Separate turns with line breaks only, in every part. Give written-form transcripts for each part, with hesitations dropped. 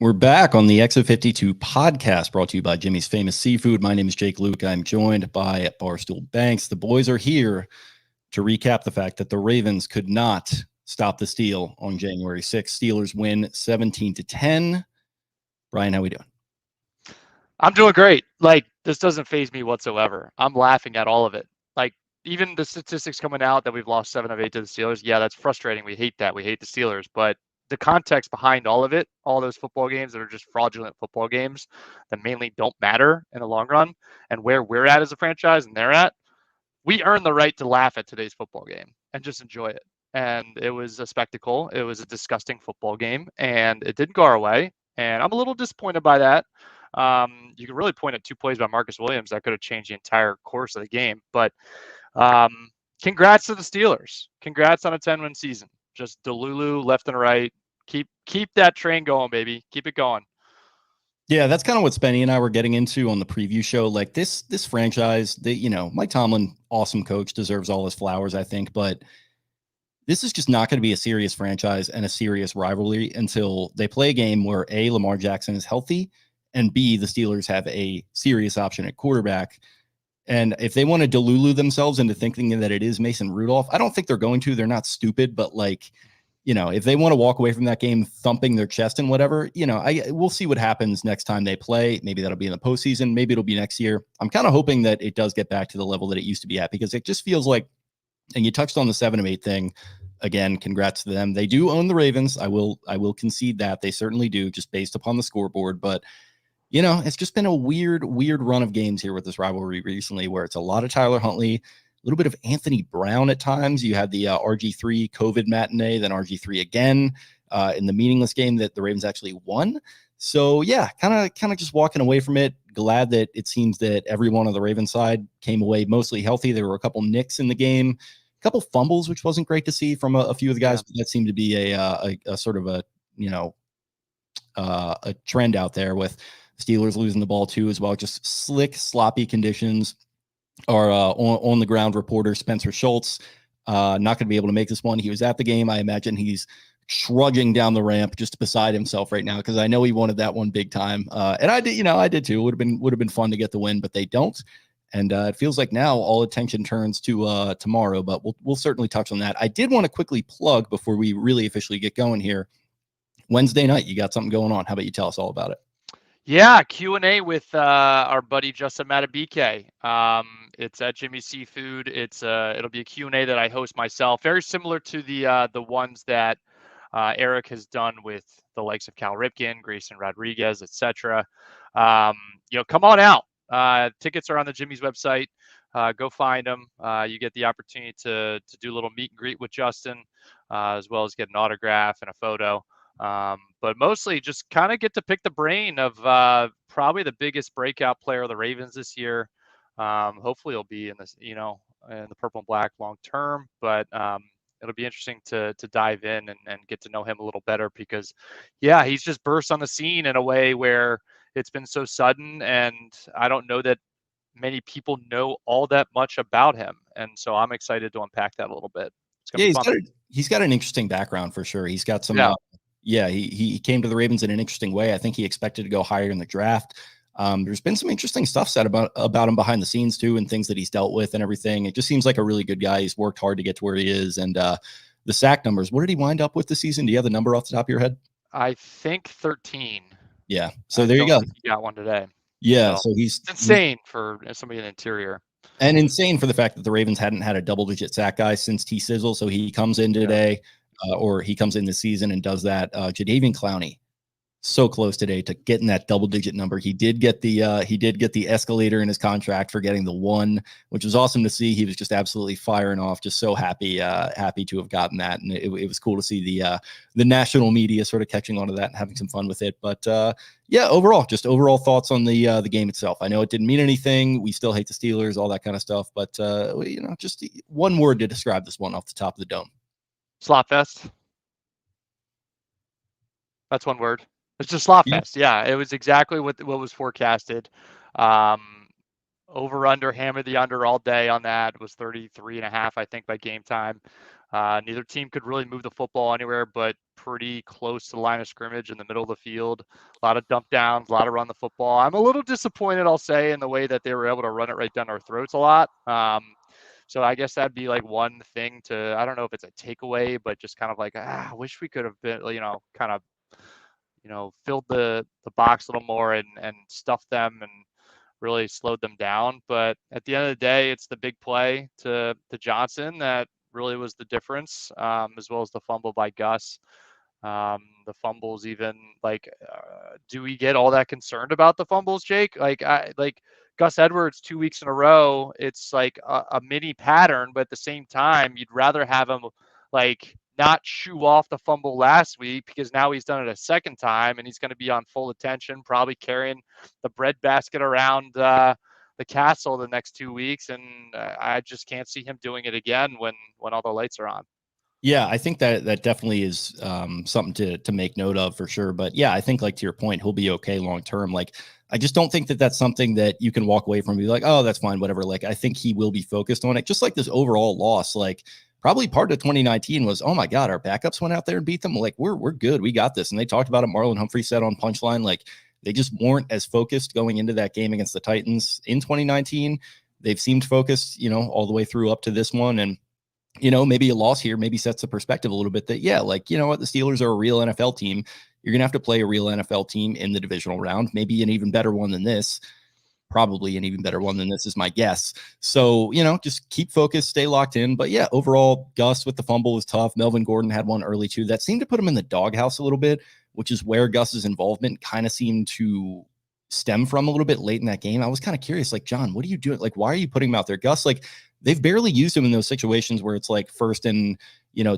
We're back on the Exit 52 podcast brought to you by Jimmy's Famous Seafood. My name is Jake Louque. I'm joined by Barstool Banks. The boys are here to recap the fact that the Ravens could not stop the steal on January 6th. Steelers win 17-10. Brian, how we doing?
I'm doing great. This doesn't faze me whatsoever. I'm laughing at all of it. Even the statistics coming out that we've lost 7 of 8 to the Steelers. Yeah, that's frustrating. We hate that. We hate the Steelers. But the context behind all of it, all those football games that are just fraudulent football games that mainly don't matter in the long run, and where we're at as a franchise and they're at, we earn the right to laugh at today's football game and just enjoy it. And it was a spectacle. It was a disgusting football game, and it didn't go our way. And I'm a little disappointed by that. You can really point at 2 plays by Marcus Williams that could have changed the entire course of the game. But congrats to the Steelers. Congrats on a 10-win season. Just Delulu left and right. Keep that train going, baby. Keep it going.
Yeah, that's kind of what Spenny and I were getting into on the preview show. Like this franchise, Mike Tomlin, awesome coach, deserves all his flowers, I think, but this is just not going to be a serious franchise and a serious rivalry until they play a game where A, Lamar Jackson is healthy, and B, the Steelers have a serious option at quarterback. And if they want to delulu themselves into thinking that it is Mason Rudolph, I don't think they're going to. They're not stupid, but if they want to walk away from that game thumping their chest and whatever, we'll see what happens next time they play. Maybe that'll be in the postseason. Maybe it'll be next year. I'm kind of hoping that it does get back to the level that it used to be at, because it just feels like, and you touched on the 7 of 8 thing. Again, congrats to them. They do own the Ravens. I will concede that. They certainly do, just based upon the scoreboard. But it's just been a weird run of games here with this rivalry recently, where it's a lot of Tyler Huntley, a little bit of Anthony Brown at times. You had the RG3 COVID matinee, then RG3 again in the meaningless game that the Ravens actually won. So yeah, kind of just walking away from it. Glad that it seems that everyone on the Ravens side came away mostly healthy. There were a couple nicks in the game, a couple fumbles, which wasn't great to see from a few of the guys. Yeah. That seemed to be a sort of a trend out there with Steelers losing the ball too, as well. Just slick, sloppy conditions. Our on the ground reporter Spencer Schultz not going to be able to make this one. He was at the game. I imagine he's trudging down the ramp just beside himself right now, because I know he wanted that one big time. And I did too. It would have been fun to get the win, but they don't. And it feels like now all attention turns to tomorrow. But we'll certainly touch on that. I did want to quickly plug before we really officially get going here. Wednesday night, you got something going on. How about you tell us all about it?
Yeah, Q&A with our buddy Justin Madubuike. It's at Jimmy's Seafood. It'll be a Q&A that I host myself, very similar to the ones that Eric has done with the likes of Cal Ripken, Grayson Rodriguez, etc. Come on out. Tickets are on the Jimmy's website. Go find them. You get the opportunity to do a little meet and greet with Justin, as well as get an autograph and a photo. But mostly just kind of get to pick the brain of probably the biggest breakout player of the Ravens this year. Hopefully he'll be in this, in the purple and black long term, but it'll be interesting to dive in and get to know him a little better, because he's just burst on the scene in a way where it's been so sudden, and I don't know that many people know all that much about him. And so I'm excited to unpack that a little bit. It's gonna be fun.
He's got an interesting background for sure. He's got some, he came to the Ravens in an interesting way. I think he expected to go higher in the draft. There's been some interesting stuff said about him behind the scenes too, and things that he's dealt with and everything. It just seems like a really good guy. He's worked hard to get to where he is. And the sack numbers, what did he wind up with this season? Do you have the number off the top of your head?
I think 13.
Yeah. So there you go.
He got one today.
Yeah. So
it's insane for somebody in the interior.
And insane for the fact that the Ravens hadn't had a double-digit sack guy since T. Sizzle. So he comes in today, or he comes in this season and does that. Jadeveon Clowney, so close today to getting that double-digit number. He did get the escalator in his contract for getting the 1, which was awesome to see. He was just absolutely firing off, just so happy to have gotten that. And it was cool to see the national media sort of catching on to that and having some fun with it. But overall thoughts on the game itself. I know it didn't mean anything. We still hate the Steelers, all that kind of stuff. But just one word to describe this one off the top of the dome.
Slop fest. That's one word. It's just slop fest. Yeah, it was exactly what was forecasted. Over under, hammer the under all day on that. It was 33.5, I think, by game time. Neither team could really move the football anywhere but pretty close to the line of scrimmage in the middle of the field. A lot of dump downs, a lot of run the football. I'm a little disappointed, I'll say, in the way that they were able to run it right down our throats a lot. So I guess that'd be like one thing to, I don't know if it's a takeaway, but just kind of like, I wish we could have been, kind of, filled the box a little more and stuffed them and really slowed them down. But at the end of the day, it's the big play to Johnson that really was the difference, as well as the fumble by Gus. The fumbles, even do we get all that concerned about the fumbles, Jake? Like Gus Edwards 2 weeks in a row, it's like a mini pattern, but at the same time, you'd rather have him like not shoo off the fumble last week, because now he's done it a second time and he's going to be on full attention, probably carrying the breadbasket around the castle the next 2 weeks. And I just can't see him doing it again when all the lights are on.
Yeah, I think that definitely is something to make note of for sure. But yeah, I think like to your point, he'll be okay long term. Like, I just don't think that that's something that you can walk away from and be like, oh, that's fine, whatever. Like, I think he will be focused on it. Just like this overall loss, like probably part of 2019 was, oh my God, our backups went out there and beat them. Like, we're good, we got this. And they talked about it. Marlon Humphrey said on Punchline, like they just weren't as focused going into that game against the Titans in 2019. They've seemed focused, all the way through up to this one. And maybe a loss here maybe sets the perspective a little bit that, yeah, like, what, the Steelers are a real NFL team. You're going to have to play a real NFL team in the divisional round, maybe an even better one than this, probably an even better one than this is my guess. So, just keep focused, stay locked in. But yeah, overall, Gus with the fumble was tough. Melvin Gordon had one early too. That seemed to put him in the doghouse a little bit, which is where Gus's involvement kind of seemed to stem from a little bit late in that game. I was kind of curious, like, John, what are you doing? Like, why are you putting him out there? Gus, like, they've barely used him in those situations where it's like 1st and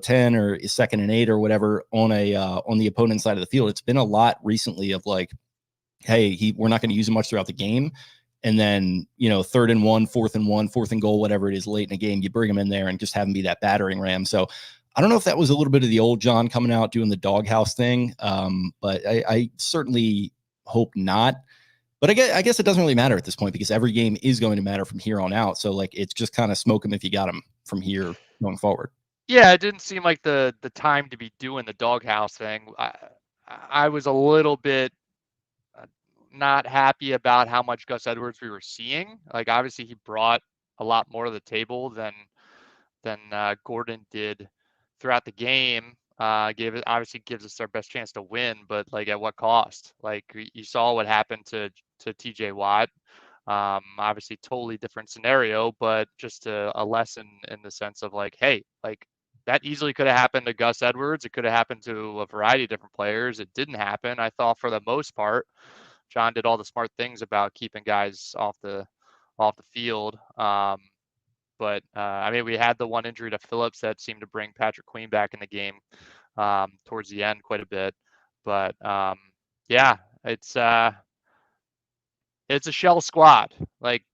10 or 2nd and 8 or whatever on the opponent's side of the field. It's been a lot recently of like, hey, we're not going to use him much throughout the game. And then, 3rd and 1, 4th and 1, 4th and goal, whatever it is late in a game, you bring him in there and just have him be that battering ram. So I don't know if that was a little bit of the old John coming out doing the doghouse thing. But I certainly hope not. But I guess it doesn't really matter at this point because every game is going to matter from here on out. So like, it's just kind of smoke them if you got them from here going forward.
Yeah, it didn't seem like the time to be doing the doghouse thing. I was a little bit not happy about how much Gus Edwards we were seeing. Like, obviously he brought a lot more to the table than Gordon did throughout the game. Obviously gives us our best chance to win, but like at what cost? Like, you saw what happened to TJ Watt. Obviously totally different scenario, but just a lesson in the sense of like, hey, like that easily could have happened to Gus Edwards. It could have happened to a variety of different players. It didn't happen. I thought for the most part, John did all the smart things about keeping guys off the field. But I mean, we had the one injury to Phillips that seemed to bring Patrick Queen back in the game towards the end quite a bit. But yeah, it's a shell squad. Like,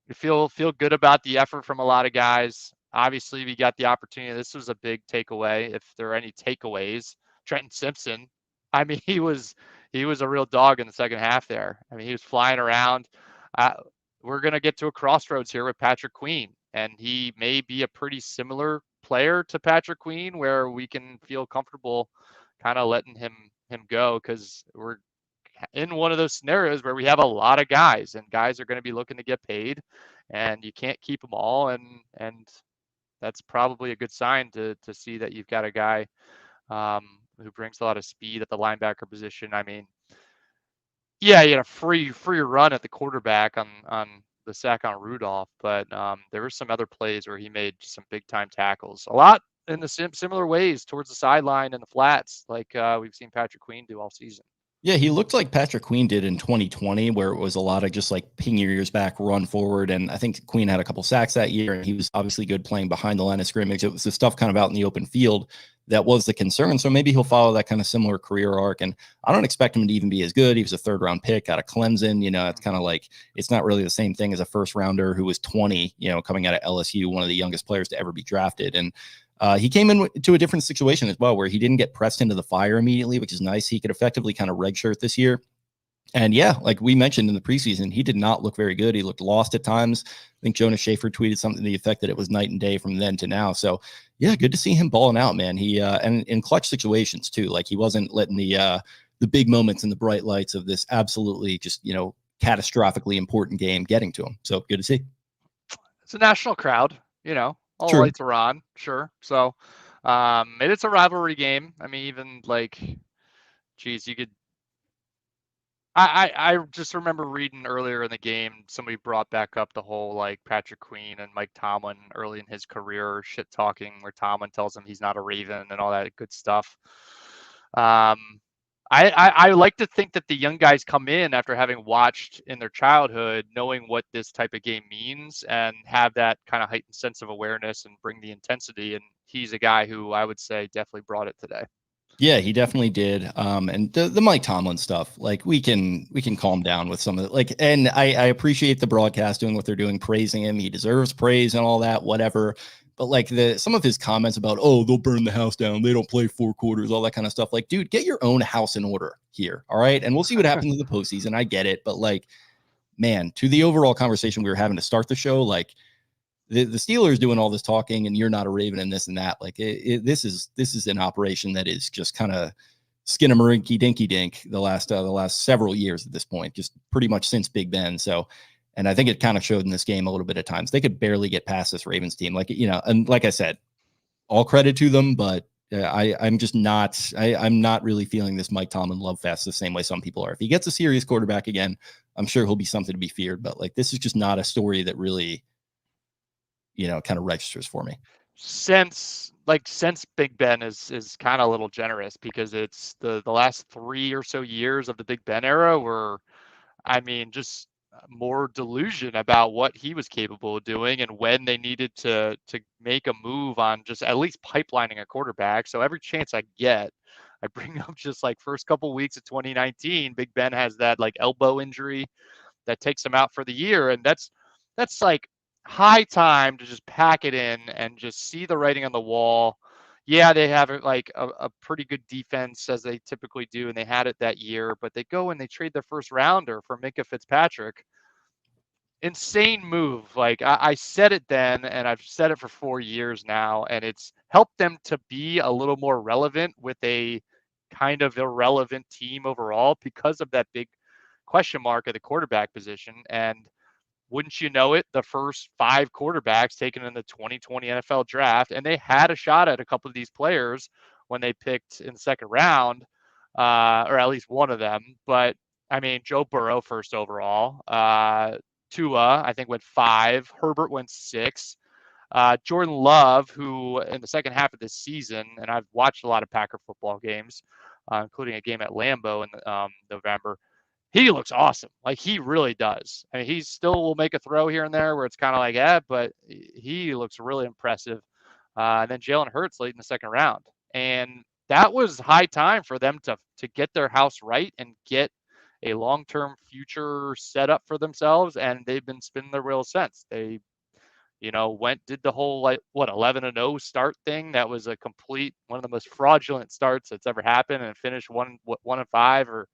you feel good about the effort from a lot of guys. Obviously, we got the opportunity. This was a big takeaway. If there are any takeaways, Trenton Simpson. I mean, he was a real dog in the second half there. I mean, he was flying around. We're going to get to a crossroads here with Patrick Queen, and he may be a pretty similar player to Patrick Queen where we can feel comfortable kind of letting him go, because we're in one of those scenarios where we have a lot of guys and guys are going to be looking to get paid, and you can't keep them all. And that's probably a good sign to see that you've got a guy who brings a lot of speed at the linebacker position. I mean, yeah, he had a free run at the quarterback on the sack on Rudolph, but there were some other plays where he made some big time tackles, a lot in the similar ways towards the sideline and the flats, like we've seen Patrick Queen do all season.
Yeah, he looked like Patrick Queen did in 2020, where it was a lot of just like ping your ears back, run forward. And I think Queen had a couple sacks that year, and he was obviously good playing behind the line of scrimmage. It was the stuff kind of out in the open field that was the concern. So maybe he'll follow that kind of similar career arc. And I don't expect him to even be as good. He was a 3rd-round pick out of Clemson. It's kind of like, it's not really the same thing as a 1st-rounder who was 20, coming out of LSU, one of the youngest players to ever be drafted. And he came into a different situation as well, where he didn't get pressed into the fire immediately, which is nice. He could effectively kind of redshirt this year. And yeah, like we mentioned in the preseason, he did not look very good. He looked lost at times. I think Jonas Schaefer tweeted something to the effect that it was night and day from then to now. So yeah, good to see him balling out, man. He and in clutch situations too. Like he wasn't letting the big moments and the bright lights of this absolutely just, catastrophically important game getting to him. So good to see.
It's a national crowd, all the
True.
lights are on, sure. So and it's a rivalry game. I mean, even like, geez, you could. I just remember reading earlier in the game, somebody brought back up the whole like Patrick Queen and Mike Tomlin early in his career shit talking, where Tomlin tells him he's not a Raven and all that good stuff. I like to think that the young guys come in after having watched in their childhood, knowing what this type of game means, and have that kind of heightened sense of awareness and bring the intensity. And he's a guy who I would say definitely brought it today.
Yeah, he definitely did. And the Mike Tomlin stuff, like we can calm down with some of it. Like, and I appreciate the broadcast doing what they're doing, praising him. He deserves praise and all that, whatever. But like some of his comments about, oh, they'll burn the house down, they don't play 4 quarters, all that kind of stuff. Like, dude, get your own house in order here. All right. And we'll see what happens in the postseason. I get it. But like, man, to the overall conversation we were having to start the show, like the Steelers doing all this talking and you're not a Raven and this and that. Like this is an operation that is just kind of skinnamarink dinky dink the last several years at this point, just pretty much since Big Ben. So, and I think it kind of showed in this game a little bit at times. They could barely get past this Ravens team. Like, and like I said, all credit to them, but I'm just not, I'm not really feeling this Mike Tomlin love fest the same way some people are. If he gets a serious quarterback again, I'm sure he'll be something to be feared, but like, this is just not a story that really, kind of registers for me.
Since Big Ben is kind of a little generous, because it's the last 3 or so years of the Big Ben era were, I mean, just more delusion about what he was capable of doing and when they needed to make a move on just at least pipelining a quarterback. So every chance I get, I bring up just like first couple weeks of 2019, Big Ben has that like elbow injury that takes him out for the year, and that's like high time to just pack it in and just see the writing on the wall. Yeah, they have like a pretty good defense as they typically do, and they had it that year, but they go and they trade their first rounder for Minka Fitzpatrick. Insane move. Like I said it then, and I've said it for 4 years now, and it's helped them to be a little more relevant with a kind of irrelevant team overall because of that big question mark at the quarterback position. And wouldn't you know it, the first 5 quarterbacks taken in the 2020 NFL draft, and they had a shot at a couple of these players when they picked in the second round, or at least one of them. But I mean, Joe Burrow first overall, Tua I think went 5, Herbert went 6. Jordan Love, who in the second half of this season, and I've watched a lot of Packer football games, including a game at Lambeau in November. He looks awesome. Like he really does. I mean, he still will make a throw here and there where it's kind of like, but he looks really impressive. And then Jalen Hurts late in the second round, and that was high time for them to get their house right and get a long-term future set up for themselves. And they've been spinning their wheels since. They, did the whole 11-0 start thing. That was a complete one of the most fraudulent starts that's ever happened, and finished 1-5 or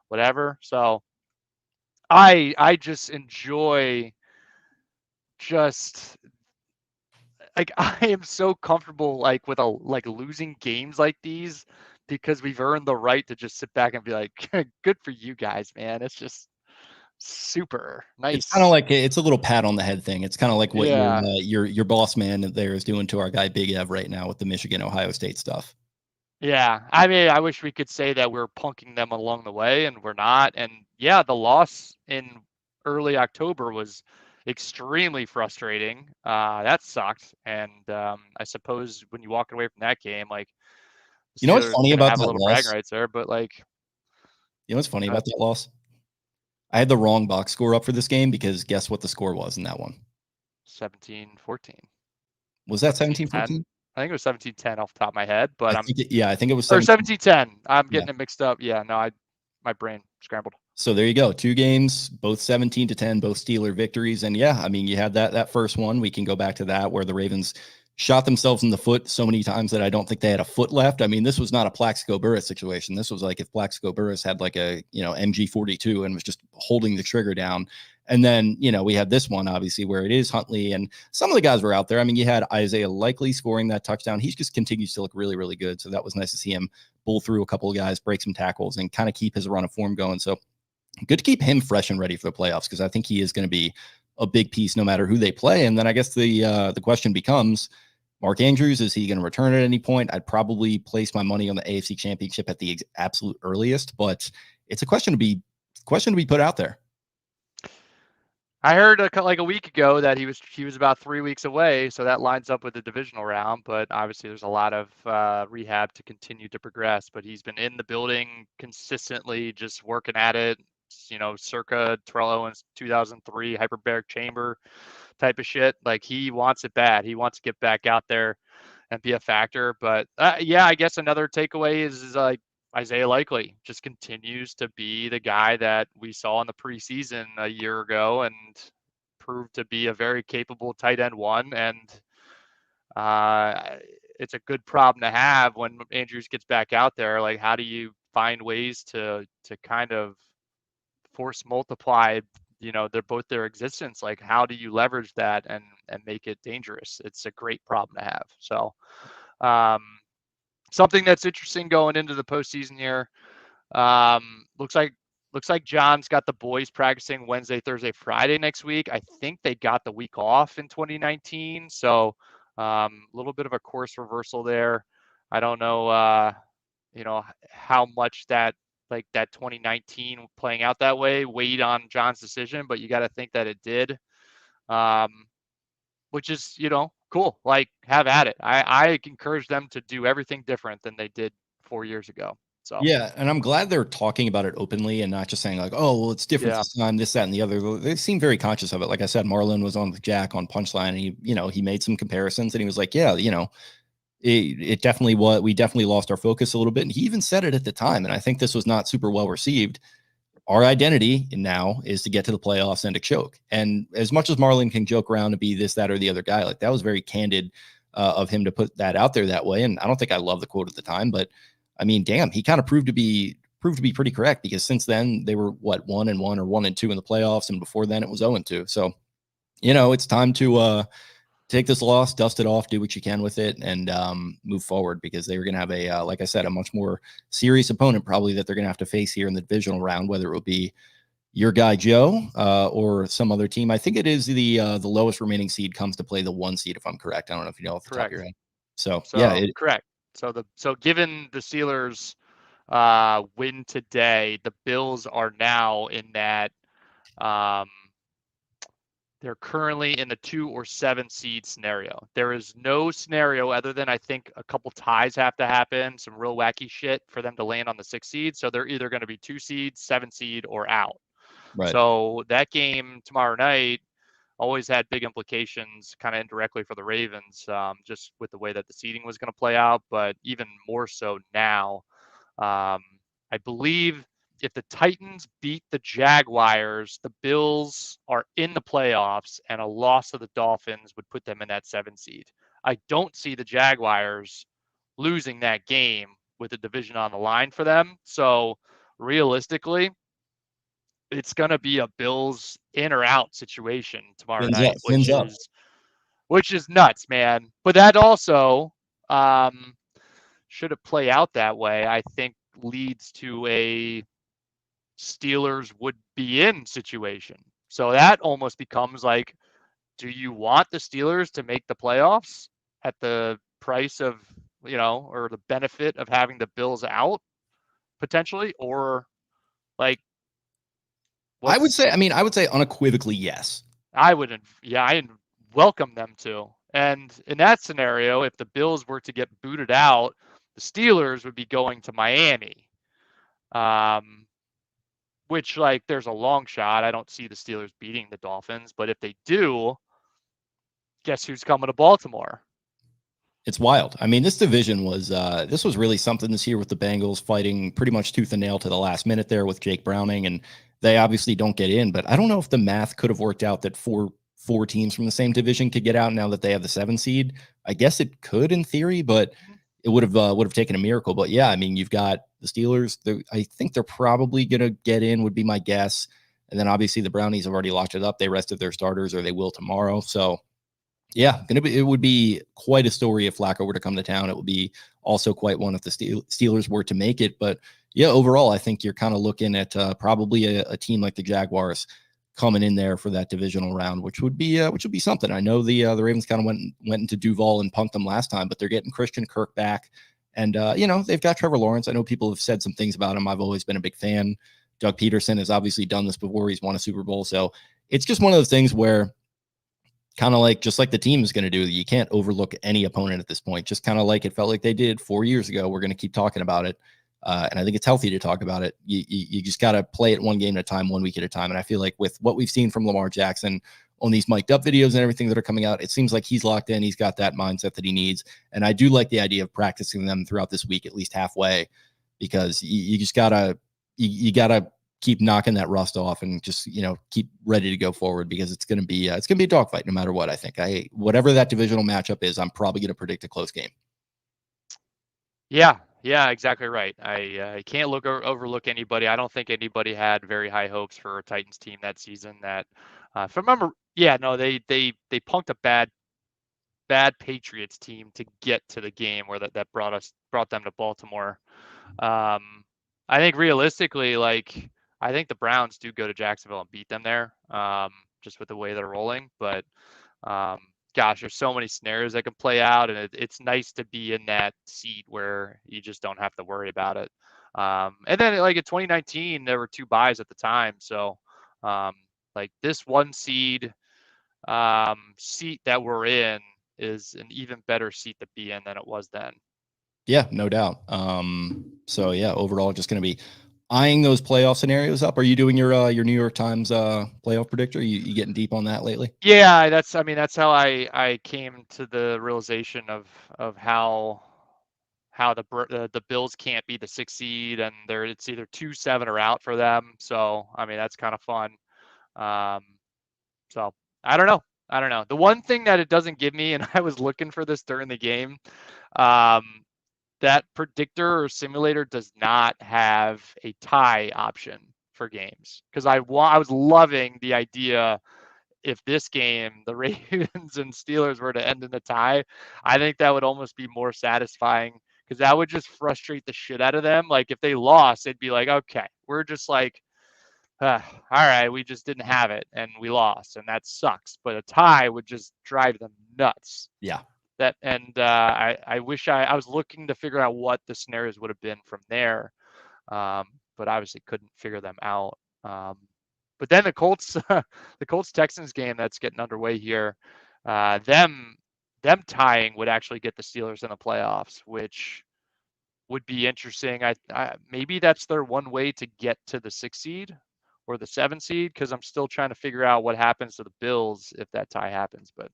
whatever. So I just enjoy just like I am so comfortable like with losing games like these, because we've earned the right to just sit back and be like, good for you guys, man. It's just super
It's kind of
nice.
like it's a little pat on the head thing. It's kind of like what
Yeah.
your boss man there is doing to our guy Big Ev right now with the Michigan Ohio State stuff.
Yeah. I mean, I wish we could say that we're punking them along the way, and we're not. And yeah, the loss in early October was extremely frustrating. That sucked. And I suppose when you walk away from that game, like the
You know what's
Steelers are
funny
going to
about
have a
that
little bragging
loss?
rights there, but like,
You know what's funny about that loss? I had the wrong box score up for this game because guess what the score was in that one?
17-14,
Was that
17-10.
17-14?
I think it was 17-10 off the top of my head, but
I think it was
or
17.
17-10. I'm
Yeah.
getting it mixed up. Yeah, no, my brain scrambled.
So there you go. 2 games, both 17-10, both Steeler victories. And yeah, I mean, you had that first one. We can go back to that where the Ravens shot themselves in the foot so many times that I don't think they had a foot left. I mean, this was not a Plaxico Burress situation. This was like if Plaxico Burress had like a, MG42 and was just holding the trigger down. And then, we had this one, obviously, where it is Huntley and some of the guys were out there. I mean, you had Isaiah Likely scoring that touchdown. He just continues to look really, really good. So that was nice to see him bull through a couple of guys, break some tackles, and kind of keep his run of form going. So good to keep him fresh and ready for the playoffs, because I think he is going to be a big piece no matter who they play. And then I guess the question becomes, Mark Andrews, is he going to return at any point? I'd probably place my money on the AFC Championship at the absolute earliest, but it's a question to be put out there.
I heard like a week ago that he was about 3 weeks away, so that lines up with the divisional round. But obviously, there's a lot of rehab to continue to progress. But he's been in the building consistently, just working at it. Circa Terrell Owens 2003 hyperbaric chamber type of shit. Like, he wants it bad. He wants to get back out there and be a factor. But yeah, I guess another takeaway is like Isaiah Likely just continues to be the guy that we saw in the preseason a year ago and proved to be a very capable tight end one. And it's a good problem to have when Andrews gets back out there. Like, how do you find ways to kind of force multiply, they're both their existence? Like, how do you leverage that and make it dangerous? It's a great problem to have. So, something that's interesting going into the postseason here. Looks like John's got the boys practicing Wednesday, Thursday, Friday next week. I think they got the week off in 2019, so a little bit of a course reversal there. I don't know, how much that 2019 playing out that way weighed on John's decision, but you got to think that it did. Which is, cool. Like, have at it. I encourage them to do everything different than they did 4 years ago. So
yeah, and I'm glad they're talking about it openly and not just saying like, oh, well, it's different this time, this, that, and the other. They seem very conscious of it. Like I said, Marlon was on with Jack on Punchline, and he made some comparisons, and he was like, yeah, it definitely we definitely lost our focus a little bit. And he even said it at the time. And I think this was not super well received. Our identity now is to get to the playoffs and to choke. And as much as Marlon can joke around to be this, that, or the other guy, like, that was very candid of him to put that out there that way. And I don't think I love the quote at the time, but I mean, damn, he kind of proved to be pretty correct, because since then they were 1-1 or 1-2 in the playoffs. And before then it was 0-2. So, it's time to, take this loss, dust it off, do what you can with it, and move forward, because they were going to have like I said, a much more serious opponent probably that they're going to have to face here in the divisional round, whether it will be your guy Joe or some other team. I think it is the lowest remaining seed comes to play the 1 seed, if I'm correct. I don't know if you know off the top of your head. So yeah,
correct. So given the Steelers win today, the Bills are now in that. They're currently in the 2 or 7 seed scenario. There is no scenario other than, I think, a couple ties have to happen, some real wacky shit for them to land on the 6 seed. So they're either going to be 2 seeds, 7 seed, or out. Right. So that game tomorrow night always had big implications, kind of indirectly for the Ravens, just with the way that the seeding was going to play out, but even more so now. I believe if the Titans beat the Jaguars, the Bills are in the playoffs, and a loss to the Dolphins would put them in that 7 seed. I don't see the Jaguars losing that game with the division on the line for them. So realistically, it's going to be a Bills in or out situation tomorrow night, which is nuts, man. But that also, should it play out that way, I think leads to a Steelers would be in situation. So that almost becomes like, do you want the Steelers to make the playoffs at the price of, or the benefit of having the Bills out potentially? Or like,
I would say unequivocally yes.
I welcome them to. And in that scenario, if the Bills were to get booted out, the Steelers would be going to Miami. Which, like, there's a long shot. I don't see the Steelers beating the Dolphins, but if they do, guess who's coming to Baltimore?
It's wild. I mean, this division was really something this year, with the Bengals fighting pretty much tooth and nail to the last minute there with Jake Browning, and they obviously don't get in. But I don't know if the math could have worked out that for 4 teams from the same division could get out now that they have the 7 seed. I guess it could in theory, but it would have taken a miracle. But yeah, I mean, you've got the Steelers. I think they're probably going to get in, would be my guess. And then obviously the Brownies have already locked it up. They rested their starters, or they will tomorrow. So yeah, it would be quite a story if Flacco were to come to town. It would be also quite one if the Steelers were to make it. But yeah, overall, I think you're kind of looking at probably a team like the Jaguars coming in there for that divisional round, which would be something. I know the Ravens kind of went into Duval and punked them last time, but they're getting Christian Kirk back, and they've got Trevor Lawrence. I know people have said some things about him. I've always been a big fan. Doug Peterson has obviously done this before. He's won a Super Bowl, so it's just one of those things where kind of like just like the team is going to do, you can't overlook any opponent at this point. Just kind of like it felt like they did 4 years ago. We're going to keep talking about it. And I think it's healthy to talk about it. You just got to play it one game at a time, 1 week at a time. And I feel like with what we've seen from Lamar Jackson on these mic'd up videos and everything that are coming out, it seems like he's locked in. He's got that mindset that he needs. And I do like the idea of practicing them throughout this week, at least halfway, because you just gotta, you gotta keep knocking that rust off and just, keep ready to go forward, because it's going to be a dogfight no matter what. I think whatever that divisional matchup is, I'm probably going to predict a close game.
Yeah, exactly right. I can't overlook anybody. I don't think anybody had very high hopes for a Titans team that season. That, if I remember, yeah, no, they punked a bad Patriots team to get to the game where that brought them to Baltimore. I think realistically, like, I think the Browns do go to Jacksonville and beat them there, just with the way they're rolling. But gosh, there's so many scenarios that can play out, and it's nice to be in that seat where you just don't have to worry about it. And then, like, in 2019, there were 2 buys at the time, so like this 1 seed seat that we're in is an even better seat to be in than it was then.
Yeah, no doubt. So yeah, overall, just going to be eyeing those playoff scenarios up. Are you doing your New York Times playoff predictor? You getting deep on that lately?
Yeah, that's how I came to the realization of how the Bills can't be the 6th seed, and it's either 2, 7 or out for them. So I mean, that's kind of fun. So I don't know. The one thing that it doesn't give me, and I was looking for this during the game, that predictor or simulator does not have a tie option for games, because I was loving the idea. If this game, the Ravens and Steelers, were to end in a tie, I think that would almost be more satisfying, because that would just frustrate the shit out of them. Like, if they lost, they'd be like, okay, we're just like, all right, we just didn't have it and we lost, and that sucks. But a tie would just drive them nuts.
Yeah.
I wish I was looking to figure out what the scenarios would have been from there, but obviously couldn't figure them out. But then the Colts Texans game that's getting underway here, them tying would actually get the Steelers in the playoffs, which would be interesting. I maybe that's their one way to get to the 6th seed or the 7th seed, because I'm still trying to figure out what happens to the Bills if that tie happens. But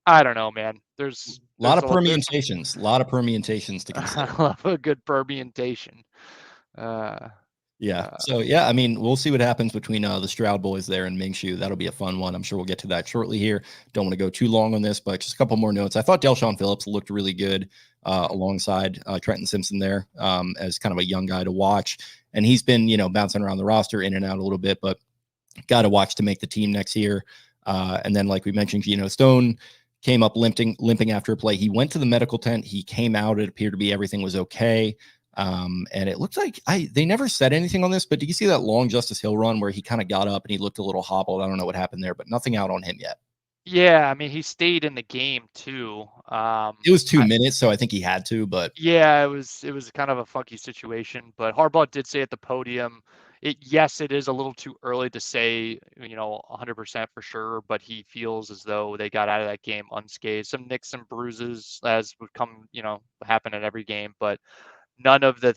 I don't know, man. There's
A lot of permutations to consider.
I love a good permutation.
Yeah. So yeah, I mean, we'll see what happens between the Stroud boys there and Minshew. That'll be a fun one. I'm sure we'll get to that shortly here. Don't want to go too long on this, but just a couple more notes. I thought Delshon Phillips looked really good alongside Trenton Simpson there as kind of a young guy to watch. And he's been, bouncing around the roster in and out a little bit, but got to watch to make the team next year. And then, like we mentioned, Geno Stone came up limping after a play. He went to the medical tent. He came out. It appeared to be everything was okay. And it looked like they never said anything on this, but did you see that long Justice Hill run where he kind of got up and he looked a little hobbled? I don't know what happened there, but nothing out on him yet.
Yeah, I mean, he stayed in the game too.
It was 2 minutes, so I think he had to, but
yeah, it was kind of a funky situation. But Harbaugh did say at the podium, yes, it is a little too early to say, 100% for sure, but he feels as though they got out of that game unscathed. Some nicks and bruises, as would come, happen in every game, but none of the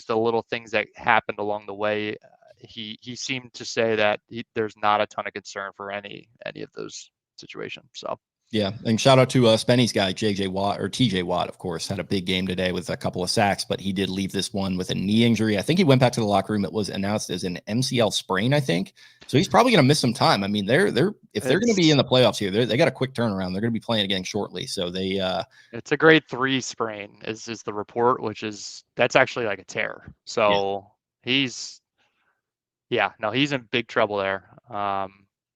little things that happened along the way. He seemed to say that there's not a ton of concern for any of those situations. So
Yeah, and shout out to Spenny's guy, JJ Watt, or TJ Watt, of course, had a big game today with a couple of sacks, but he did leave this one with a knee injury. I think he went back to the locker room. It was announced as an MCL sprain, I think. So he's probably going to miss some time. I mean, if they're going to be in the playoffs here, they got a quick turnaround. They're going to be playing again shortly. So
it's a grade 3 sprain is the report, that's actually like a tear. So he's in big trouble there.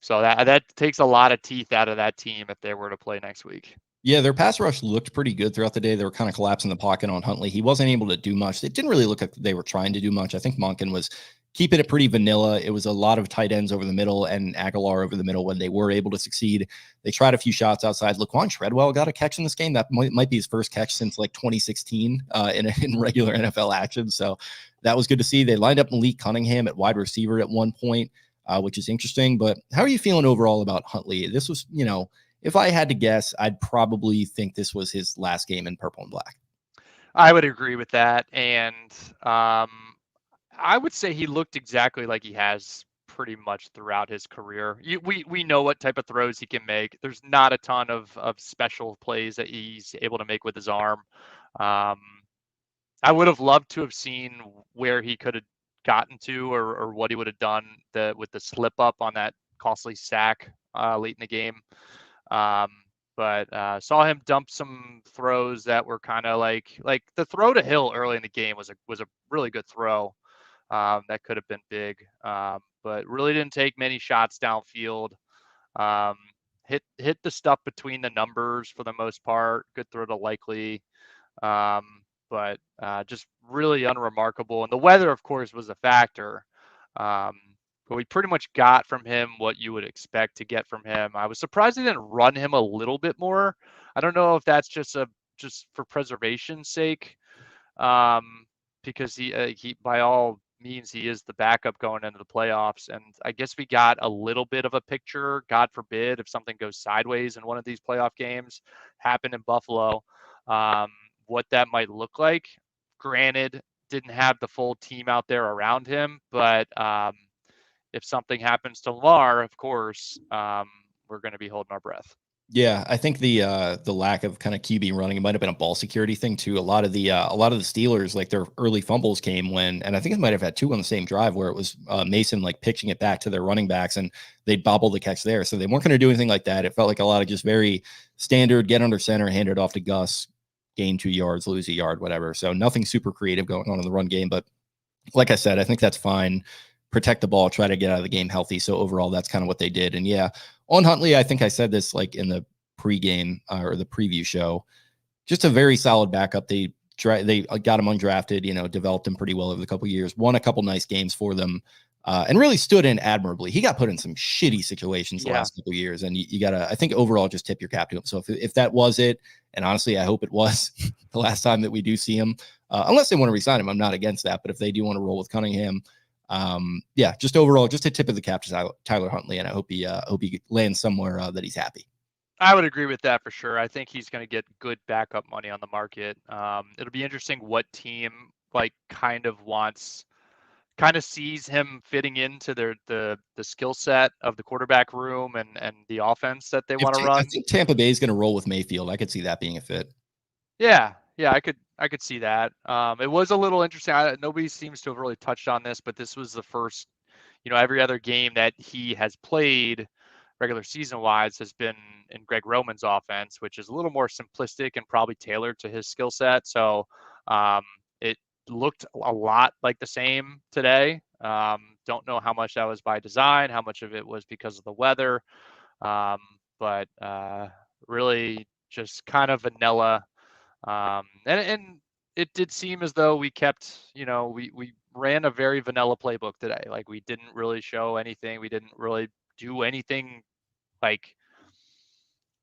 So that takes a lot of teeth out of that team if they were to play next week.
Yeah, their pass rush looked pretty good throughout the day. They were kind of collapsing the pocket on Huntley. He wasn't able to do much. It didn't really look like they were trying to do much. I think Monken was keeping it pretty vanilla. It was a lot of tight ends over the middle and Aguilar over the middle when they were able to succeed. They tried a few shots outside. Laquan Treadwell got a catch in this game. That might be his first catch since like 2016 in regular NFL action. So that was good to see. They lined up Malik Cunningham at wide receiver at one point, which is interesting. But how are you feeling overall about Huntley? This was, if I had to guess, I'd probably think this was his last game in purple and black.
I would agree with that. And I would say he looked exactly like he has pretty much throughout his career. We know what type of throws he can make. There's not a ton of special plays that he's able to make with his arm. I would have loved to have seen where he could have gotten to or what he would have done with the slip up on that costly sack late in the game. But saw him dump some throws that were kind of like the throw to Hill early in the game was a really good throw. That could have been big, but really didn't take many shots downfield. Hit the stuff between the numbers for the most part. Good throw to Likely, but just really unremarkable. And the weather, of course, was a factor. But we pretty much got from him what you would expect to get from him. I was surprised they didn't run him a little bit more. I don't know if that's just for preservation's sake, because he by all means he is the backup going into the playoffs, and I guess we got a little bit of a picture. God forbid if something goes sideways in one of these playoff games, happened in Buffalo, what that might look like. Granted, didn't have the full team out there around him, but if something happens to Lamar, of course, we're going to be holding our breath.
Yeah, I think the lack of kind of QB running, it might have been a ball security thing too. A lot of the Steelers, like their early fumbles came when, and I think it might have had two on the same drive where it was Mason like pitching it back to their running backs and they'd bobble the catch there. So they weren't going to do anything like that. It felt like a lot of just very standard, get under center, hand it off to Gus, gain 2 yards, lose a yard, whatever. So nothing super creative going on in the run game. But like I said, I think that's fine. Protect the ball, try to get out of the game healthy. So overall, that's kind of what they did. And yeah, on Huntley, I think I said this like in the pregame or the preview show, just a very solid backup. They got him undrafted, developed him pretty well over the couple of years, won a couple nice games for them, and really stood in admirably. He got put in some shitty situations the last couple of years, and you got to, I think overall, just tip your cap to him. So if that was it, and honestly, I hope it was the last time that we do see him, unless they want to resign him, I'm not against that. But if they do want to roll with Cunningham, just overall, just a tip of the cap to Tyler Huntley, and I hope he lands somewhere that he's happy.
I would agree with that for sure. I think he's going to get good backup money on the market. It'll be interesting what team kind of sees him fitting into the skill set of the quarterback room and the offense that they want to run.
I think Tampa Bay is going to roll with Mayfield. I could see that being a fit.
Yeah, I could see that. It was a little interesting. Nobody seems to have really touched on this, but this was the first, every other game that he has played regular season wise has been in Greg Roman's offense, which is a little more simplistic and probably tailored to his skill set. So it looked a lot like the same today. Don't know how much that was by design, how much of it was because of the weather, but really just kind of vanilla. And it did seem as though we kept, we ran a very vanilla playbook today. Like we didn't really show anything. We didn't really do anything like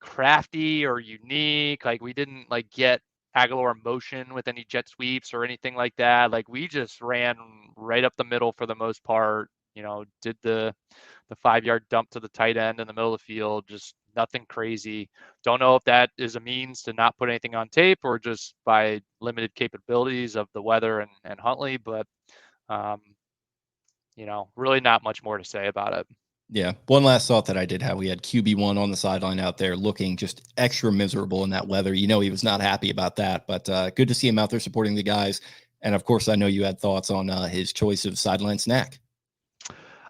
crafty or unique. Like we didn't get Aguilar motion with any jet sweeps or anything like that. Like we just ran right up the middle for the most part. Did the 5-yard dump to the tight end in the middle of the field. Just nothing crazy. Don't know if that is a means to not put anything on tape or just by limited capabilities of the weather and Huntley, but really not much more to say about it.
Yeah. One last thought that I did have. We had QB1 on the sideline out there looking just extra miserable in that weather. You know, he was not happy about that, but good to see him out there supporting the guys. And of course, I know you had thoughts on his choice of sideline snack.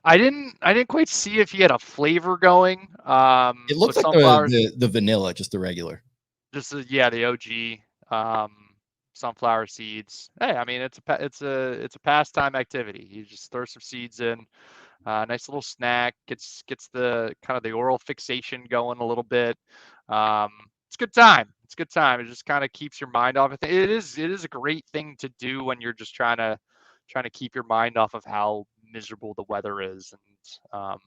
I didn't quite see if he had a flavor going.
It looked
With
like
sunflowers,
the vanilla, just the regular.
just the OG sunflower seeds. Hey, I mean it's a pastime activity. You just throw some seeds in, nice little snack. Gets the kind of the oral fixation going a little bit. It's a good time. It's a good time. It just kind of keeps your mind off of it. It is a great thing to do when you're just trying to keep your mind off of how miserable the weather is. And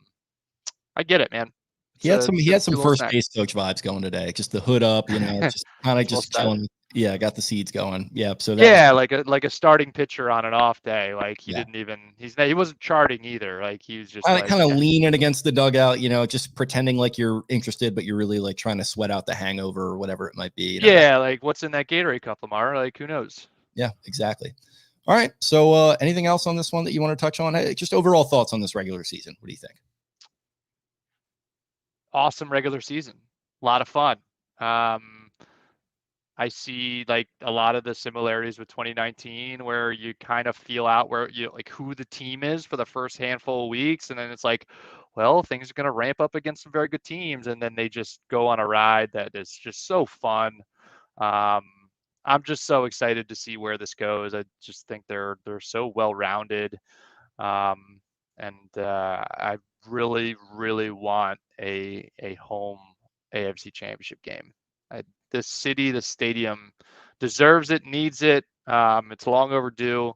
I get it, man. It's
He
a
had
good
some
little
first
snack.
base coach vibes going today. Just the hood up, you know, just kind of
Well
just
said.
chilling. Yeah, got the seeds going. Yeah, so that was
Yeah, like a starting pitcher on an off day. Like he
yeah.
didn't even he wasn't charting either. Like he was just like
Kind of leaning against the dugout, you know, just pretending like you're interested, but you're really like trying to sweat out the hangover or whatever it might be. You know, that
yeah, like what's in that Gatorade cup, Lamar? Like who knows?
yeah, exactly. All right. So anything else on this one that you want to touch on? Hey, just overall thoughts on this regular season. What do you think?
Awesome regular season. A lot of fun. Um, I see like a lot of the similarities with 2019 where you kind of feel out where you like who the team is for the first handful of weeks. And then it's like, well, things are going to ramp up against some very good teams. And then they just go on a ride that is just so fun. Um, I'm just so excited to see where this goes. I just think they're so well rounded. Um, and I really, really want a home AFC Championship game. This city, the stadium, deserves it, needs it. It's long overdue.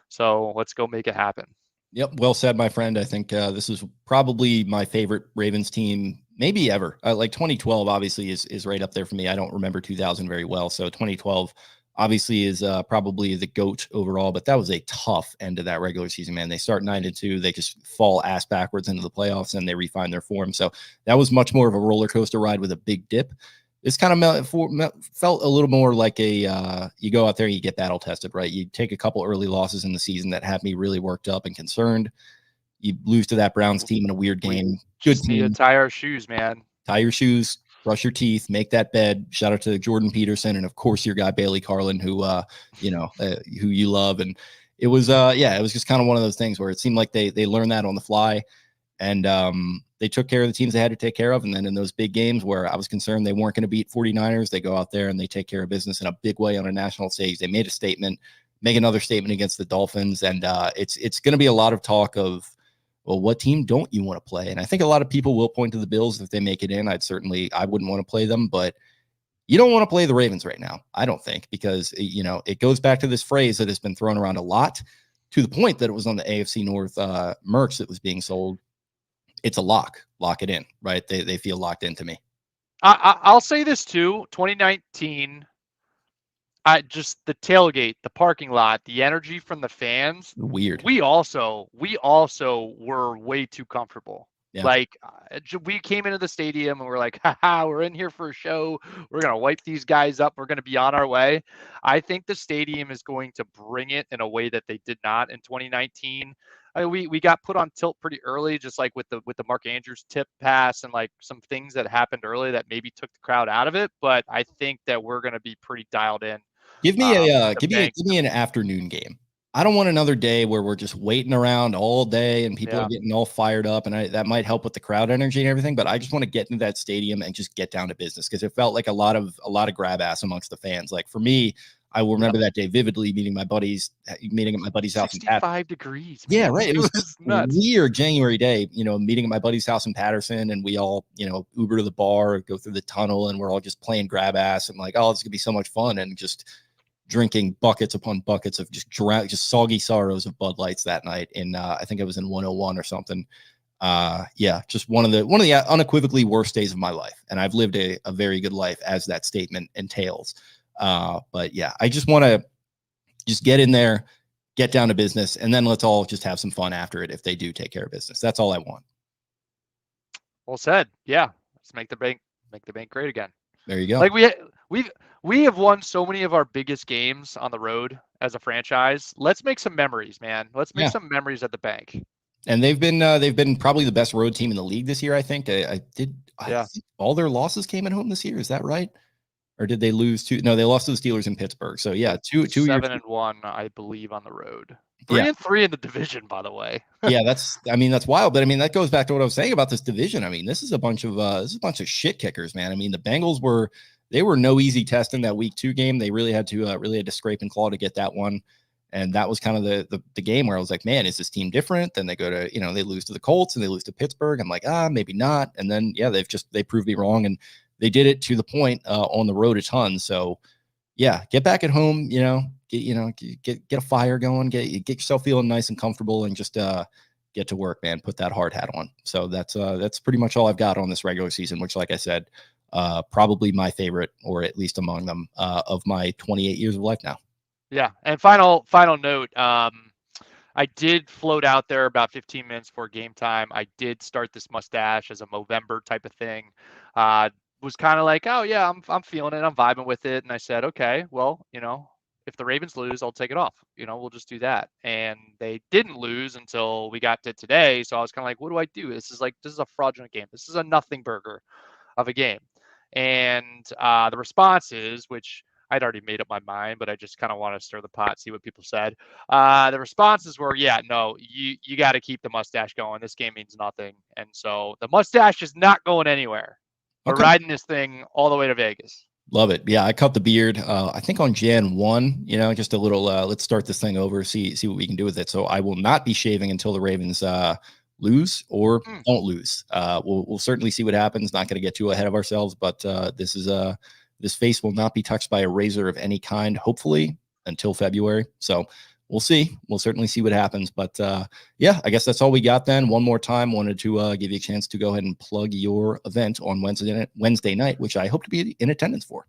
So let's go make it happen.
Yep. Well said, my friend. I think this is probably my favorite Ravens team, maybe ever. Like 2012, obviously, is right up there for me. I don't remember 2000 very well. So 2012 obviously is probably the GOAT overall, but that was a tough end of that regular season, man. They start 9-2, they just fall ass backwards into the playoffs and they refine their form. So that was much more of a roller coaster ride with a big dip. This kind of felt a little more like a you go out there, you get battle tested, right? You take a couple early losses in the season that had me really worked up and concerned. You lose to that Browns team in a weird
We
game. Good
just need to
team.
tie our shoes, man.
Tie your shoes, brush your teeth, make that bed. Shout out to Jordan Peterson and of course your guy Bailey Carlin, who who you love. And it was it was just kind of one of those things where it seemed like they learned that on the fly. And they took care of the teams they had to take care of. And then in those big games where I was concerned they weren't going to beat 49ers, they go out there and they take care of business in a big way on a national stage. They made a statement, make another statement against the Dolphins. And it's going to be a lot of talk of, well, what team don't you want to play? And I think a lot of people will point to the Bills if they make it in. I wouldn't want to play them, but you don't want to play the Ravens right now, I don't think, because, you know, it goes back to this phrase that has been thrown around a lot to the point that it was on the AFC North merch that was being sold. It's a lock it in, right? They feel locked into me.
I'll say this too. 2019, I just the tailgate, the parking lot, the energy from the fans.
Weird.
We also were way too comfortable.
Yeah.
Like we came into the stadium and we're like, haha, we're in here for a show. We're gonna wipe these guys up. We're gonna be on our way. I think the stadium is going to bring it in a way that they did not in 2019. We got put on tilt pretty early, just like with the Mark Andrews tip pass and like some things that happened early that maybe took the crowd out of it. But I think that we're going to be pretty dialed in.
Give me
The bank.
give me an afternoon game. I don't want another day where we're just waiting around all day and people are
Yeah.
getting all fired up, and that might help with the crowd energy and everything. But I just want to get into that stadium and just get down to business because it felt like a lot of grab ass amongst the fans. Like for me, I will remember that day vividly. Meeting at my buddy's house in
65 degrees,
Yeah,
man.
right. It
It
was
was nuts.
weird January day, you know, meeting at my buddy's house in Patterson, and we all, you know, Uber to the bar, go through the tunnel, and we're all just playing grab ass and like, oh, it's gonna be so much fun, and just drinking buckets upon buckets of just soggy sorrows of Bud Lights that night. In I think it was in 101 or something. Yeah, just one of the unequivocally worst days of my life, and I've lived a very good life as that statement entails. But yeah, I just want to just get in there, get down to business, and then let's all just have some fun after it if they do take care of business. That's all I want.
Well said. Yeah. Let's make the bank great again.
There you go.
Like we have won so many of our biggest games on the road as a franchise. Let's make some memories, man. Let's make
Yeah.
some memories at the bank.
And they've been probably the best road team in the league this year. I think I think all their losses came at home this year. Is that right? Or did they lose to? No, they lost to the Steelers in Pittsburgh. So yeah, two
7-1, I believe, on the road.
Yeah.
3-3 in the division, by the way.
Yeah, that's wild. But I mean, that goes back to what I was saying about this division. I mean, this is a bunch of shit kickers, man. I mean, the Bengals were no easy test in that week 2 game. They really had to scrape and claw to get that one. And that was kind of the game where I was like, man, is this team different? Then they go to, they lose to the Colts and they lose to Pittsburgh. I'm like, maybe not. And then, yeah, they proved me wrong. And they did it to the point on the road a ton. So yeah, get back at home, get a fire going, get yourself feeling nice and comfortable and just get to work, man. Put that hard hat on. So that's pretty much all I've got on this regular season, which, like I said, probably my favorite, or at least among them, of my 28 years of life now.
Yeah. And final note, I did float out there about 15 minutes before game time. I did start this mustache as a Movember type of thing. Was kind of like, oh yeah, I'm feeling it. I'm vibing with it. And I said, okay, well, if the Ravens lose, I'll take it off. We'll just do that. And they didn't lose until we got to today. So I was kind of like, what do I do? This is a fraudulent game. This is a nothing burger of a game. And the responses, which I'd already made up my mind, but I just kind of want to stir the pot, see what people said. The responses were, yeah, no, you got to keep the mustache going. This game means nothing. And so the mustache is not going anywhere. We're riding this thing all the way to Vegas.
Love it. Yeah, I cut the beard, I think on Jan 1, just a little, let's start this thing over, see what we can do with it. So I will not be shaving until the Ravens lose or don't lose. We'll certainly see what happens. Not going to get too ahead of ourselves, but this face will not be touched by a razor of any kind, hopefully, until February. So we'll see. We'll certainly see what happens. But yeah, I guess that's all we got then. One more time, wanted to give you a chance to go ahead and plug your event on Wednesday night, which I hope to be in attendance for.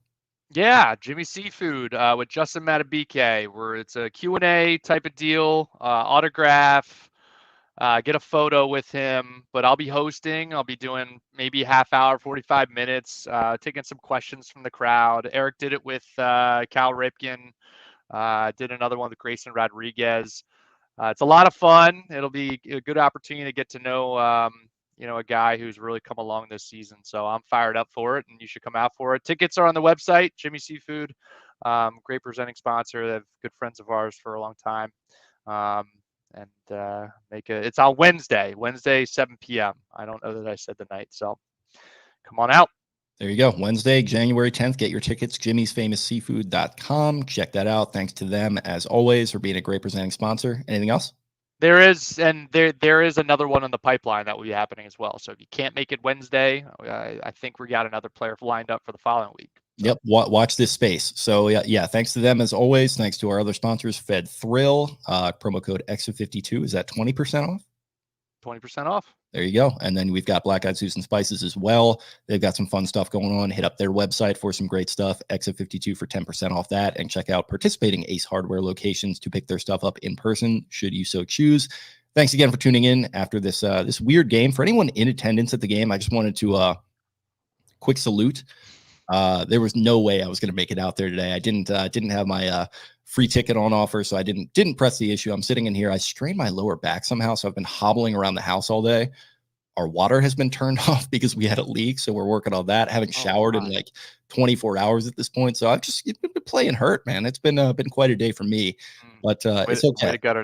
Yeah, Jimmy Seafood with Justin Madubuike, where it's a Q&A type of deal, autograph, get a photo with him. But I'll be hosting. I'll be doing maybe half hour, 45 minutes, taking some questions from the crowd. Eric did it with Cal Ripken. Did another one with Grayson Rodriguez. It's a lot of fun. It'll be a good opportunity to get to know, a guy who's really come along this season. So I'm fired up for it, and you should come out for it. Tickets are on the website, Jimmy Seafood. Great presenting sponsor. They're good friends of ours for a long time. It's on Wednesday, 7 p.m. I don't know that I said the night, so come on out.
There you go. Wednesday, January 10th. Get your tickets, jimmysfamousseafood.com. Check that out. Thanks to them, as always, for being a great presenting sponsor. Anything else?
There is another one in the pipeline that will be happening as well. So if you can't make it Wednesday, I think we got another player lined up for the following week. So.
Yep. Watch this space. So yeah. Thanks to them as always. Thanks to our other sponsors, Fed Thrill. Promo code EXA52 is at 20% off.
20% off.
There you go. And then we've got Black Eyed Susan Spices as well. They've got some fun stuff going on. Hit up their website for some great stuff. EXA52 for 10% off that. And check out participating Ace Hardware locations to pick their stuff up in person, should you so choose. Thanks again for tuning in after this weird game. For anyone in attendance at the game, I just wanted to quick salute. There was no way I was going to make it out there today. I didn't have my free ticket on offer, so I didn't press the issue. I'm sitting in here. I strained my lower back somehow, so I've been hobbling around the house all day. Our water has been turned off because we had a leak, so we're working on that. I haven't showered in like 24 hours at this point, so I've just been playing hurt, man. It's been quite a day for me, but it's okay.
Way to gut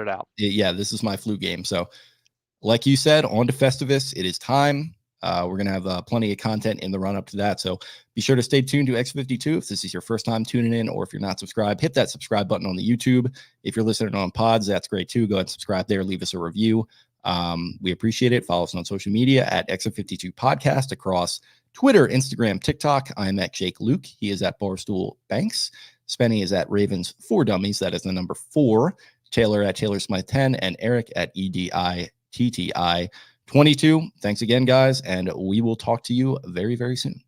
it out.
Yeah, this is my flu game. So, like you said, on to Festivus. It is time. We're going to have plenty of content in the run up to that. So be sure to stay tuned to X52. If this is your first time tuning in, or if you're not subscribed, hit that subscribe button on the YouTube. If you're listening on pods, that's great too. Go ahead and subscribe there. Leave us a review. We appreciate it. Follow us on social media at X52 Podcast across Twitter, Instagram, TikTok. I'm at Jake Louque. He is at Barstool Banks. Spenny is at Ravens 4 Dummies. That is the number 4. Taylor at Taylor Smythe 10, and Eric at EDITTI 22. Thanks again, guys, and we will talk to you very, very soon.